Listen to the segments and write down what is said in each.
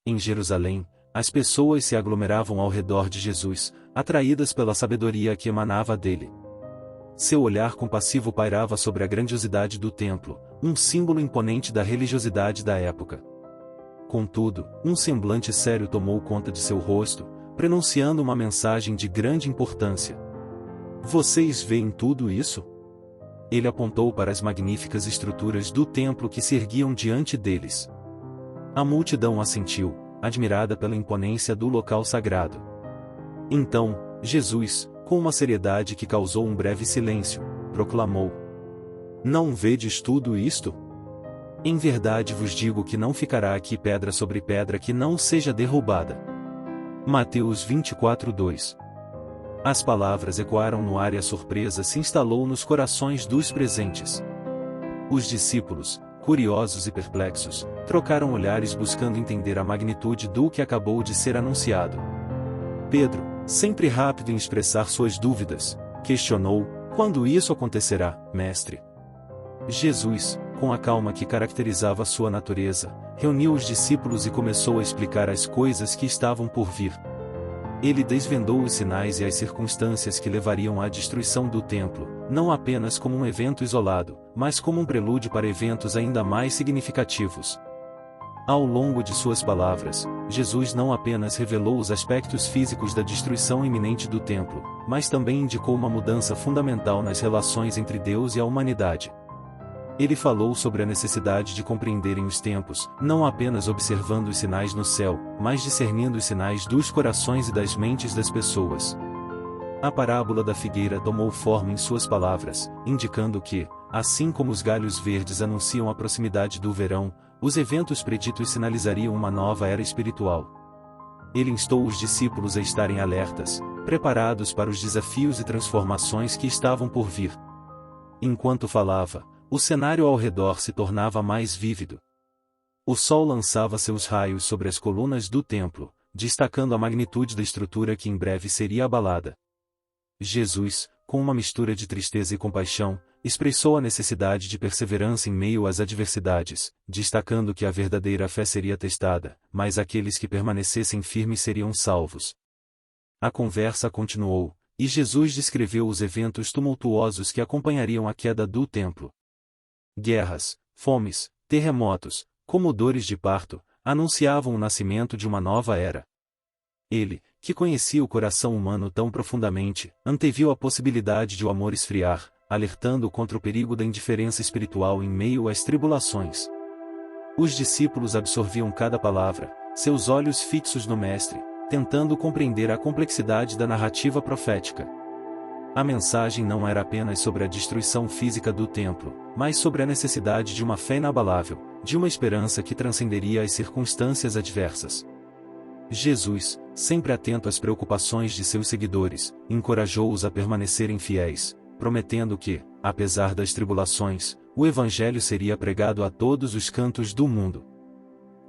Em Jerusalém, as pessoas se aglomeravam ao redor de Jesus, atraídas pela sabedoria que emanava dele. Seu olhar compassivo pairava sobre a grandiosidade do templo, um símbolo imponente da religiosidade da época. Contudo, um semblante sério tomou conta de seu rosto, prenunciando uma mensagem de grande importância. Vocês veem tudo isso? Ele apontou para as magníficas estruturas do templo que se erguiam diante deles. A multidão assentiu, admirada pela imponência do local sagrado. Então, Jesus, com uma seriedade que causou um breve silêncio, proclamou: Não vedes tudo isto? Em verdade vos digo que não ficará aqui pedra sobre pedra que não seja derrubada. Mateus 24:2. As palavras ecoaram no ar e a surpresa se instalou nos corações dos presentes. Os discípulos, curiosos e perplexos, trocaram olhares buscando entender a magnitude do que acabou de ser anunciado. Pedro, sempre rápido em expressar suas dúvidas, questionou: Quando isso acontecerá, mestre? Jesus, com a calma que caracterizava sua natureza, reuniu os discípulos e começou a explicar as coisas que estavam por vir. Ele desvendou os sinais e as circunstâncias que levariam à destruição do templo, não apenas como um evento isolado, mas como um prelúdio para eventos ainda mais significativos. Ao longo de suas palavras, Jesus não apenas revelou os aspectos físicos da destruição iminente do templo, mas também indicou uma mudança fundamental nas relações entre Deus e a humanidade. Ele falou sobre a necessidade de compreenderem os tempos, não apenas observando os sinais no céu, mas discernindo os sinais dos corações e das mentes das pessoas. A parábola da figueira tomou forma em suas palavras, indicando que, assim como os galhos verdes anunciam a proximidade do verão, os eventos preditos sinalizariam uma nova era espiritual. Ele instou os discípulos a estarem alertas, preparados para os desafios e transformações que estavam por vir. Enquanto falava, o cenário ao redor se tornava mais vívido. O sol lançava seus raios sobre as colunas do templo, destacando a magnitude da estrutura que em breve seria abalada. Jesus, com uma mistura de tristeza e compaixão, expressou a necessidade de perseverança em meio às adversidades, destacando que a verdadeira fé seria testada, mas aqueles que permanecessem firmes seriam salvos. A conversa continuou, e Jesus descreveu os eventos tumultuosos que acompanhariam a queda do templo. Guerras, fomes, terremotos, como dores de parto, anunciavam o nascimento de uma nova era. Ele, que conhecia o coração humano tão profundamente, anteviu a possibilidade de o amor esfriar, alertando contra o perigo da indiferença espiritual em meio às tribulações. Os discípulos absorviam cada palavra, seus olhos fixos no Mestre, tentando compreender a complexidade da narrativa profética. A mensagem não era apenas sobre a destruição física do templo, mas sobre a necessidade de uma fé inabalável, de uma esperança que transcenderia as circunstâncias adversas. Jesus, sempre atento às preocupações de seus seguidores, encorajou-os a permanecerem fiéis, prometendo que, apesar das tribulações, o Evangelho seria pregado a todos os cantos do mundo.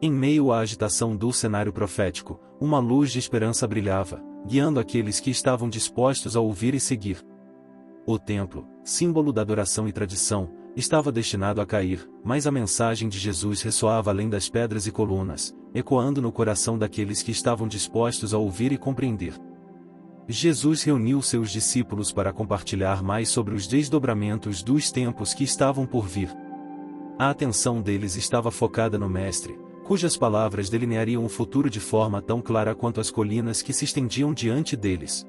Em meio à agitação do cenário profético, uma luz de esperança brilhava, guiando aqueles que estavam dispostos a ouvir e seguir. O templo, símbolo da adoração e tradição, estava destinado a cair, mas a mensagem de Jesus ressoava além das pedras e colunas, ecoando no coração daqueles que estavam dispostos a ouvir e compreender. Jesus reuniu seus discípulos para compartilhar mais sobre os desdobramentos dos tempos que estavam por vir. A atenção deles estava focada no Mestre, cujas palavras delineariam o futuro de forma tão clara quanto as colinas que se estendiam diante deles.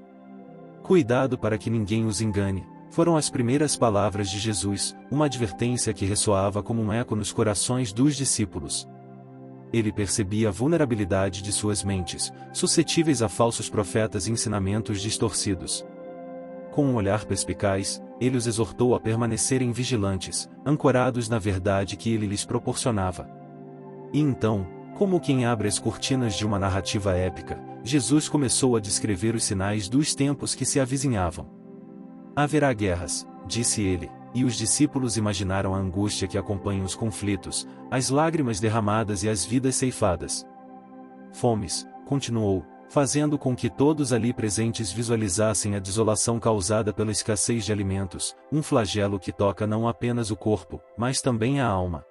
Cuidado para que ninguém os engane, foram as primeiras palavras de Jesus, uma advertência que ressoava como um eco nos corações dos discípulos. Ele percebia a vulnerabilidade de suas mentes, suscetíveis a falsos profetas e ensinamentos distorcidos. Com um olhar perspicaz, ele os exortou a permanecerem vigilantes, ancorados na verdade que ele lhes proporcionava. E então, como quem abre as cortinas de uma narrativa épica, Jesus começou a descrever os sinais dos tempos que se avizinhavam. Haverá guerras, disse ele, e os discípulos imaginaram a angústia que acompanha os conflitos, as lágrimas derramadas e as vidas ceifadas. Fomes, continuou, fazendo com que todos ali presentes visualizassem a desolação causada pela escassez de alimentos, um flagelo que toca não apenas o corpo, mas também a alma.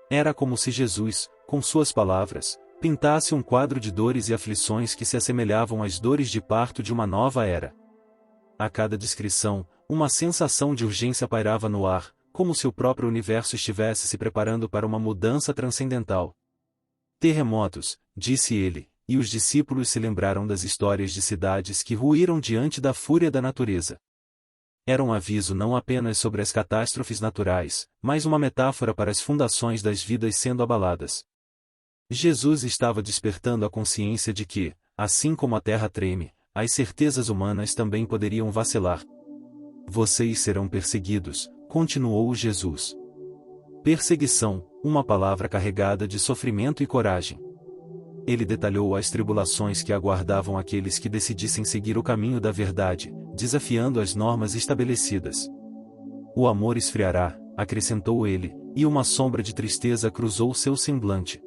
Era como se Jesus, com suas palavras, pintasse um quadro de dores e aflições que se assemelhavam às dores de parto de uma nova era. A cada descrição, uma sensação de urgência pairava no ar, como se o próprio universo estivesse se preparando para uma mudança transcendental. Terremotos, disse ele, e os discípulos se lembraram das histórias de cidades que ruíram diante da fúria da natureza. Era um aviso não apenas sobre as catástrofes naturais, mas uma metáfora para as fundações das vidas sendo abaladas. Jesus estava despertando a consciência de que, assim como a terra treme, as certezas humanas também poderiam vacilar. Vocês serão perseguidos, continuou Jesus. Perseguição, uma palavra carregada de sofrimento e coragem. Ele detalhou as tribulações que aguardavam aqueles que decidissem seguir o caminho da verdade, desafiando as normas estabelecidas. O amor esfriará, acrescentou ele, e uma sombra de tristeza cruzou seu semblante.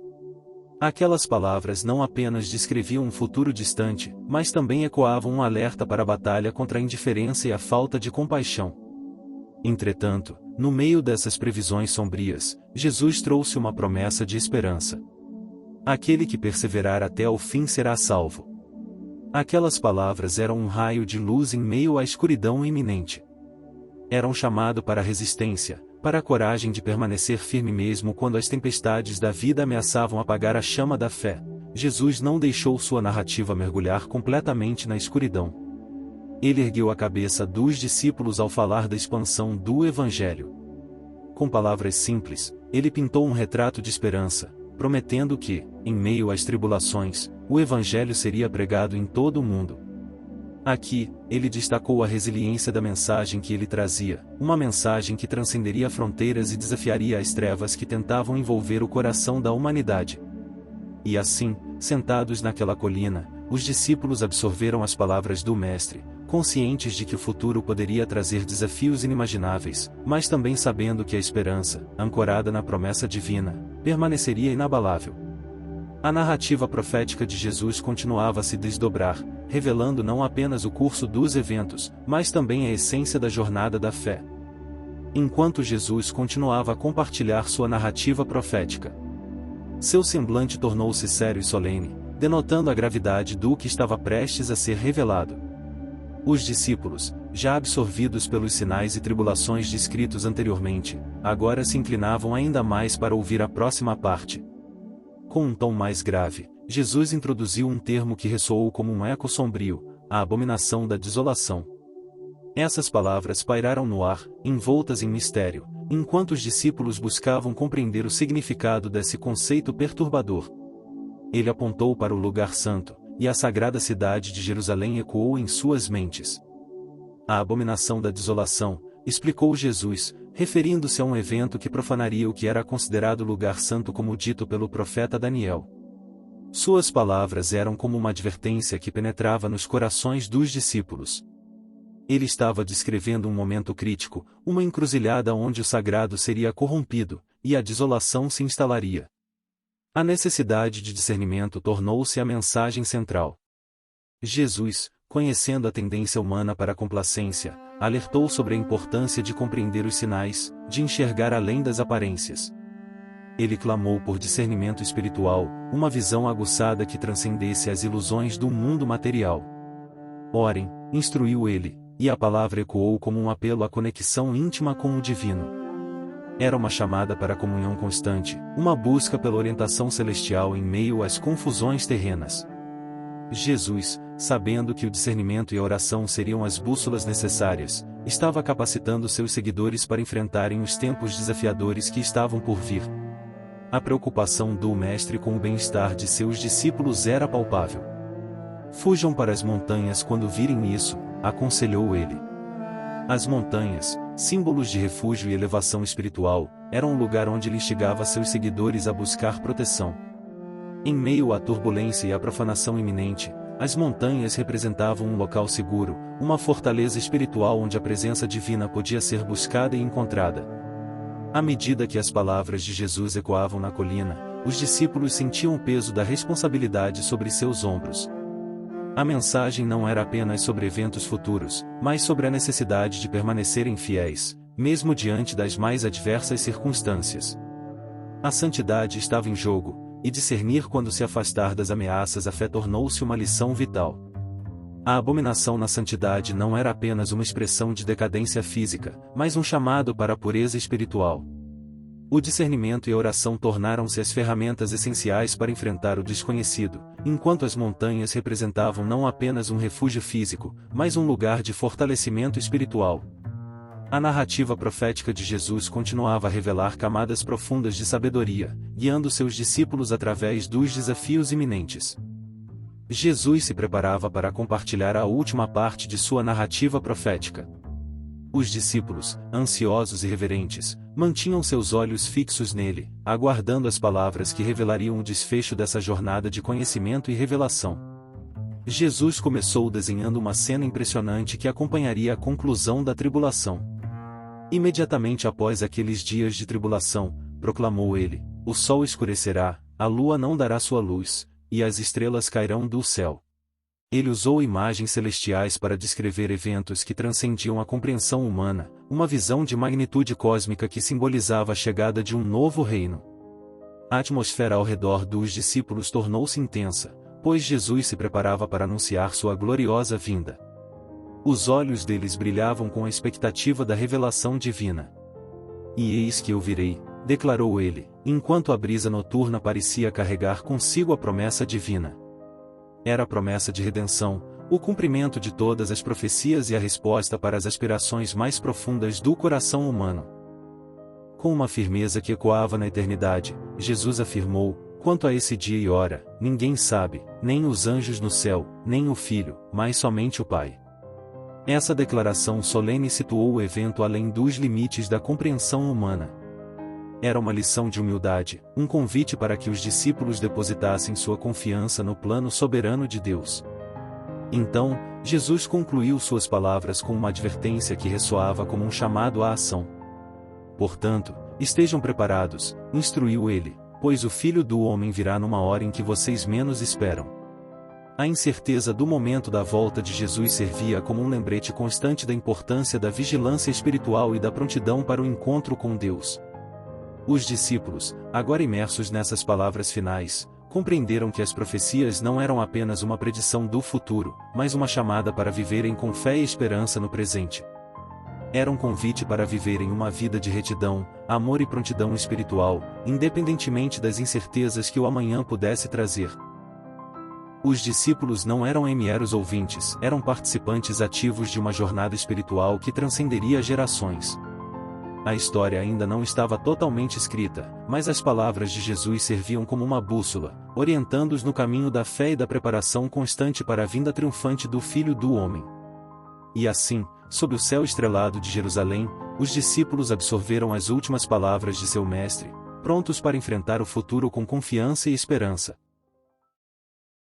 Aquelas palavras não apenas descreviam um futuro distante, mas também ecoavam um alerta para a batalha contra a indiferença e a falta de compaixão. Entretanto, no meio dessas previsões sombrias, Jesus trouxe uma promessa de esperança. Aquele que perseverar até ao fim será salvo. Aquelas palavras eram um raio de luz em meio à escuridão iminente. Era um chamado para a resistência, para a coragem de permanecer firme mesmo quando as tempestades da vida ameaçavam apagar a chama da fé. Jesus não deixou sua narrativa mergulhar completamente na escuridão. Ele ergueu a cabeça dos discípulos ao falar da expansão do Evangelho. Com palavras simples, ele pintou um retrato de esperança, prometendo que, em meio às tribulações, o Evangelho seria pregado em todo o mundo. Aqui, ele destacou a resiliência da mensagem que ele trazia, uma mensagem que transcenderia fronteiras e desafiaria as trevas que tentavam envolver o coração da humanidade. E assim, sentados naquela colina, os discípulos absorveram as palavras do Mestre, conscientes de que o futuro poderia trazer desafios inimagináveis, mas também sabendo que a esperança, ancorada na promessa divina, permaneceria inabalável. A narrativa profética de Jesus continuava a se desdobrar, revelando não apenas o curso dos eventos, mas também a essência da jornada da fé. Enquanto Jesus continuava a compartilhar sua narrativa profética, seu semblante tornou-se sério e solene, denotando a gravidade do que estava prestes a ser revelado. Os discípulos, já absorvidos pelos sinais e tribulações descritos anteriormente, agora se inclinavam ainda mais para ouvir a próxima parte. Com um tom mais grave, Jesus introduziu um termo que ressoou como um eco sombrio: a abominação da desolação. Essas palavras pairaram no ar, envoltas em mistério, enquanto os discípulos buscavam compreender o significado desse conceito perturbador. Ele apontou para o lugar santo, e a sagrada cidade de Jerusalém ecoou em suas mentes. A abominação da desolação, explicou Jesus, referindo-se a um evento que profanaria o que era considerado lugar santo como dito pelo profeta Daniel. Suas palavras eram como uma advertência que penetrava nos corações dos discípulos. Ele estava descrevendo um momento crítico, uma encruzilhada onde o sagrado seria corrompido, e a desolação se instalaria. A necessidade de discernimento tornou-se a mensagem central. Jesus, conhecendo a tendência humana para a complacência, alertou sobre a importância de compreender os sinais, de enxergar além das aparências. Ele clamou por discernimento espiritual, uma visão aguçada que transcendesse as ilusões do mundo material. Orem, instruiu ele, e a palavra ecoou como um apelo à conexão íntima com o divino. Era uma chamada para a comunhão constante, uma busca pela orientação celestial em meio às confusões terrenas. Jesus, sabendo que o discernimento e a oração seriam as bússolas necessárias, estava capacitando seus seguidores para enfrentarem os tempos desafiadores que estavam por vir. A preocupação do Mestre com o bem-estar de seus discípulos era palpável. Fujam para as montanhas quando virem isso, aconselhou ele. As montanhas, símbolos de refúgio e elevação espiritual, eram um lugar onde ele instigava seus seguidores a buscar proteção. Em meio à turbulência e à profanação iminente, as montanhas representavam um local seguro, uma fortaleza espiritual onde a presença divina podia ser buscada e encontrada. À medida que as palavras de Jesus ecoavam na colina, os discípulos sentiam o peso da responsabilidade sobre seus ombros. A mensagem não era apenas sobre eventos futuros, mas sobre a necessidade de permanecerem fiéis, mesmo diante das mais adversas circunstâncias. A santidade estava em jogo, e discernir quando se afastar das ameaças à fé tornou-se uma lição vital. A abominação na santidade não era apenas uma expressão de decadência física, mas um chamado para a pureza espiritual. O discernimento e a oração tornaram-se as ferramentas essenciais para enfrentar o desconhecido, enquanto as montanhas representavam não apenas um refúgio físico, mas um lugar de fortalecimento espiritual. A narrativa profética de Jesus continuava a revelar camadas profundas de sabedoria, guiando seus discípulos através dos desafios iminentes. Jesus se preparava para compartilhar a última parte de sua narrativa profética. Os discípulos, ansiosos e reverentes, mantinham seus olhos fixos nele, aguardando as palavras que revelariam o desfecho dessa jornada de conhecimento e revelação. Jesus começou desenhando uma cena impressionante que acompanharia a conclusão da tribulação. Imediatamente após aqueles dias de tribulação, proclamou ele: o sol escurecerá, a lua não dará sua luz, e as estrelas cairão do céu. Ele usou imagens celestiais para descrever eventos que transcendiam a compreensão humana, uma visão de magnitude cósmica que simbolizava a chegada de um novo reino. A atmosfera ao redor dos discípulos tornou-se intensa, pois Jesus se preparava para anunciar sua gloriosa vinda. Os olhos deles brilhavam com a expectativa da revelação divina. E eis que eu virei, declarou ele, enquanto a brisa noturna parecia carregar consigo a promessa divina. Era a promessa de redenção, o cumprimento de todas as profecias e a resposta para as aspirações mais profundas do coração humano. Com uma firmeza que ecoava na eternidade, Jesus afirmou: quanto a esse dia e hora, ninguém sabe, nem os anjos no céu, nem o Filho, mas somente o Pai. Essa declaração solene situou o evento além dos limites da compreensão humana. Era uma lição de humildade, um convite para que os discípulos depositassem sua confiança no plano soberano de Deus. Então, Jesus concluiu suas palavras com uma advertência que ressoava como um chamado à ação. Portanto, estejam preparados, instruiu ele, pois o Filho do Homem virá numa hora em que vocês menos esperam. A incerteza do momento da volta de Jesus servia como um lembrete constante da importância da vigilância espiritual e da prontidão para o encontro com Deus. Os discípulos, agora imersos nessas palavras finais, compreenderam que as profecias não eram apenas uma predição do futuro, mas uma chamada para viverem com fé e esperança no presente. Era um convite para viverem uma vida de retidão, amor e prontidão espiritual, independentemente das incertezas que o amanhã pudesse trazer. Os discípulos não eram meros ouvintes, eram participantes ativos de uma jornada espiritual que transcenderia gerações. A história ainda não estava totalmente escrita, mas as palavras de Jesus serviam como uma bússola, orientando-os no caminho da fé e da preparação constante para a vinda triunfante do Filho do Homem. E assim, sob o céu estrelado de Jerusalém, os discípulos absorveram as últimas palavras de seu Mestre, prontos para enfrentar o futuro com confiança e esperança.